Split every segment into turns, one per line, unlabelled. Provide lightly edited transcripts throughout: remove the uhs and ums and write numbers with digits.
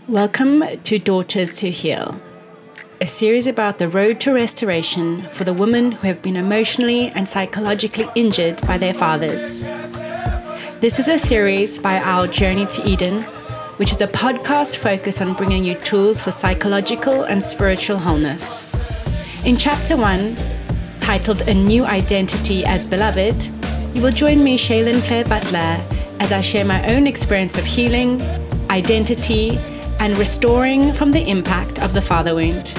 Welcome to Daughters to Heal, a series about the road to restoration for the women who have been emotionally and psychologically injured by their fathers. This is a series by our Journey to Eden, which is a podcast focused on bringing you tools for psychological and spiritual wholeness. In Chapter 1, titled A New Identity as Beloved, you will join me, Shaylin Fair Butler, as I share my own experience of healing, identity, and restoring from the impact of the father wound.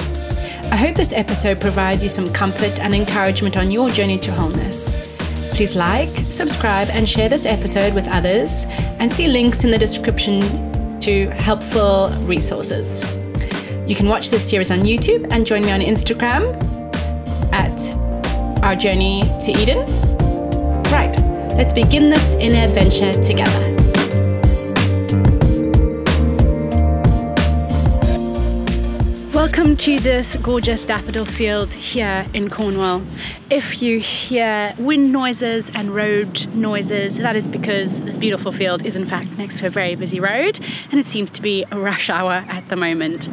I hope this episode provides you some comfort and encouragement on your journey to wholeness. Please like, subscribe, and share this episode with others, and see links in the description to helpful resources. You can watch this series on YouTube and join me on Instagram at Our Journey to Eden. Right, let's begin this inner adventure together. Welcome to this gorgeous daffodil field here in Cornwall. If you hear wind noises and road noises, that is because this beautiful field is in fact next to a very busy road, and it seems to be a rush hour at the moment.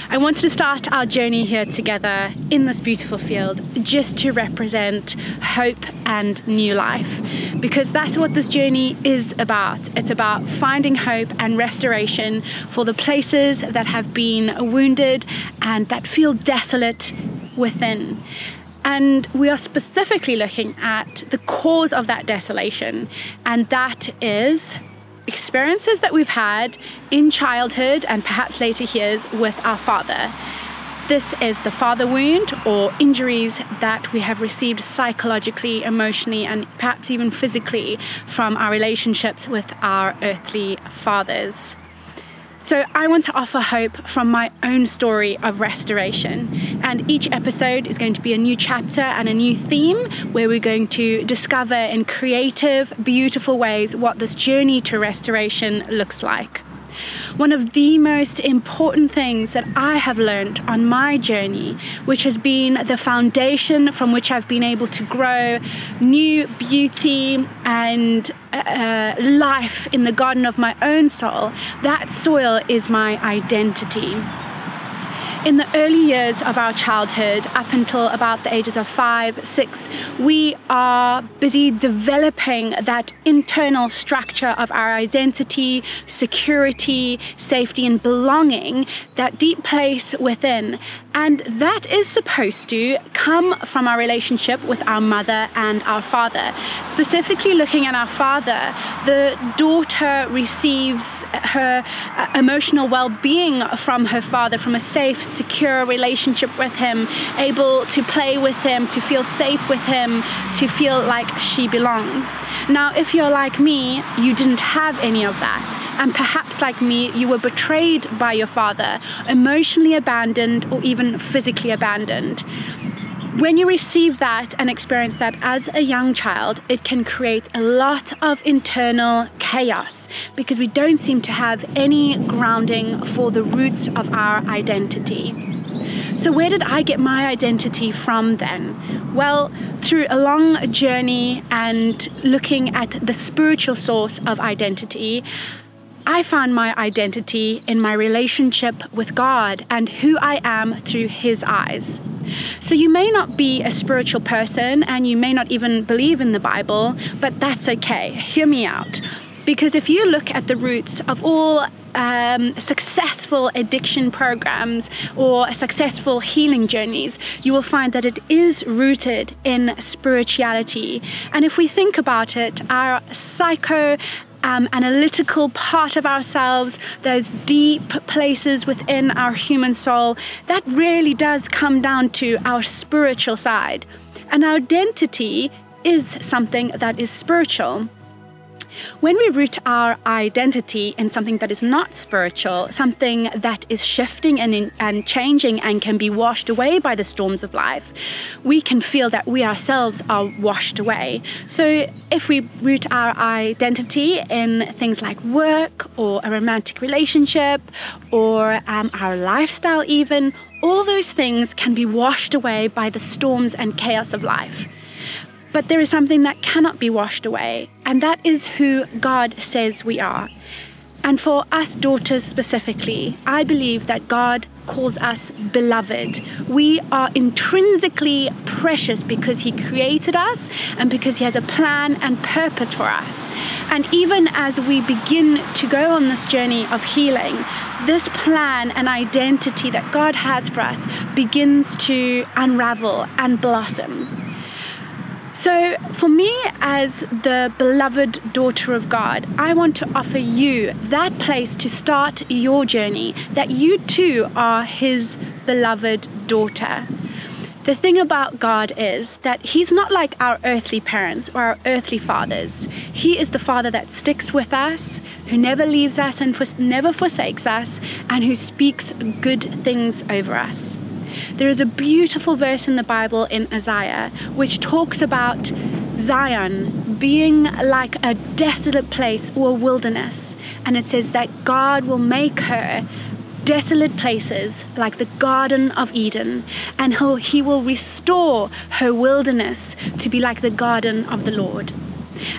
I wanted to start our journey here together in this beautiful field just to represent hope and new life, because that's what this journey is about. It's about finding hope and restoration for the places that have been wounded and that feel desolate within. And we are specifically looking at the cause of that desolation, and that is experiences that we've had in childhood and perhaps later years with our father. This is the father wound, or injuries that we have received psychologically, emotionally, and perhaps even physically from our relationships with our earthly fathers. So I want to offer hope from my own story of restoration, and each episode is going to be a new chapter and a new theme where we're going to discover in creative, beautiful ways what this journey to restoration looks like. One of the most important things that I have learned on my journey, which has been the foundation from which I've been able to grow new beauty and life in the garden of my own soul, that soil is my identity. In the early years of our childhood, up until about the ages of 5, 6, we are busy developing that internal structure of our identity, security, safety, and belonging, that deep place within. And that is supposed to come from our relationship with our mother and our father. Specifically looking at our father, the daughter receives her emotional well-being from her father, from a safe, secure relationship with him, able to play with him, to feel safe with him, to feel like she belongs. Now, if you're like me, you didn't have any of that. And perhaps like me, you were betrayed by your father, emotionally abandoned, or even physically abandoned. When you receive that and experience that as a young child, it can create a lot of internal chaos, because we don't seem to have any grounding for the roots of our identity. So where did I get my identity from then? Well, through a long journey and looking at the spiritual source of identity, I found my identity in my relationship with God and who I am through His eyes. So you may not be a spiritual person, and you may not even believe in the Bible, but that's okay. Hear me out. Because if you look at the roots of all successful addiction programs or successful healing journeys, you will find that it is rooted in spirituality. And if we think about it, our analytical part of ourselves, those deep places within our human soul, that really does come down to our spiritual side. And our identity is something that is spiritual. When we root our identity in something that is not spiritual, something that is shifting and changing and can be washed away by the storms of life, we can feel that we ourselves are washed away. So if we root our identity in things like work or a romantic relationship or our lifestyle even, all those things can be washed away by the storms and chaos of life. But there is something that cannot be washed away, and that is who God says we are. And for us daughters specifically, I believe that God calls us beloved. We are intrinsically precious because He created us and because He has a plan and purpose for us. And even as we begin to go on this journey of healing, this plan and identity that God has for us begins to unravel and blossom. So for me, as the beloved daughter of God, I want to offer you that place to start your journey, that you too are His beloved daughter. The thing about God is that He's not like our earthly parents or our earthly fathers. He is the Father that sticks with us, who never leaves us and never forsakes us, and who speaks good things over us. There is a beautiful verse in the Bible in Isaiah which talks about Zion being like a desolate place or a wilderness. And it says that God will make her desolate places like the Garden of Eden, and He will restore her wilderness to be like the garden of the Lord.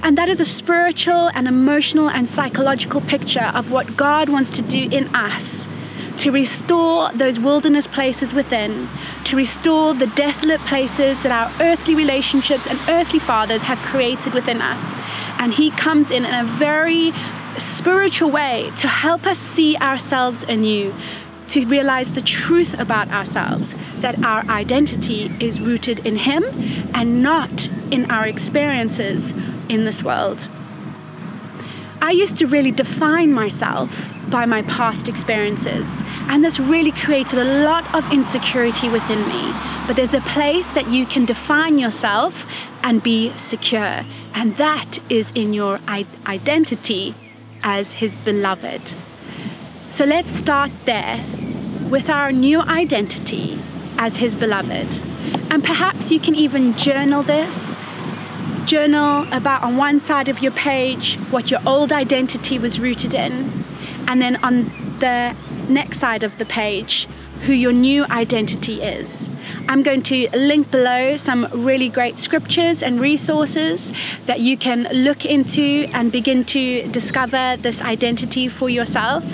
And that is a spiritual and emotional and psychological picture of what God wants to do in us, to restore those wilderness places within, to restore the desolate places that our earthly relationships and earthly fathers have created within us. And He comes in a very spiritual way to help us see ourselves anew, to realize the truth about ourselves, that our identity is rooted in Him and not in our experiences in this world. I used to really define myself by my past experiences, and this really created a lot of insecurity within me. But there's a place that you can define yourself and be secure, and that is in your identity as His beloved. So let's start there with our new identity as His beloved. And perhaps you can even journal this. Journal about on one side of your page what your old identity was rooted in, and then on the next side of the page who your new identity is. I'm going to link below some really great scriptures and resources that you can look into and begin to discover this identity for yourself.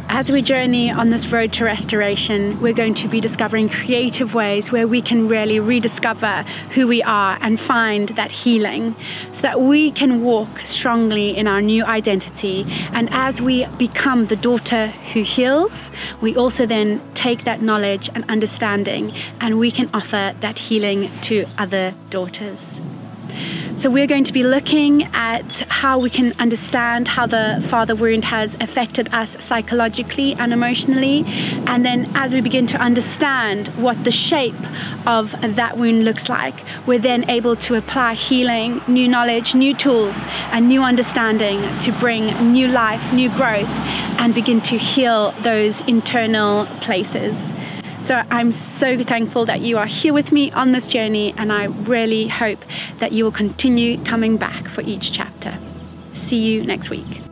As we journey on this road to restoration, we're going to be discovering creative ways where we can really rediscover who we are and find that healing so that we can walk strongly in our new identity. And as we become the daughter who heals, we also then take that knowledge and understanding and we can offer that healing to other daughters. So we're going to be looking at how we can understand how the father wound has affected us psychologically and emotionally. And then as we begin to understand what the shape of that wound looks like, we're then able to apply healing, new knowledge, new tools, and new understanding to bring new life, new growth, and begin to heal those internal places. So I'm so thankful that you are here with me on this journey, and I really hope that you will continue coming back for each chapter. See you next week.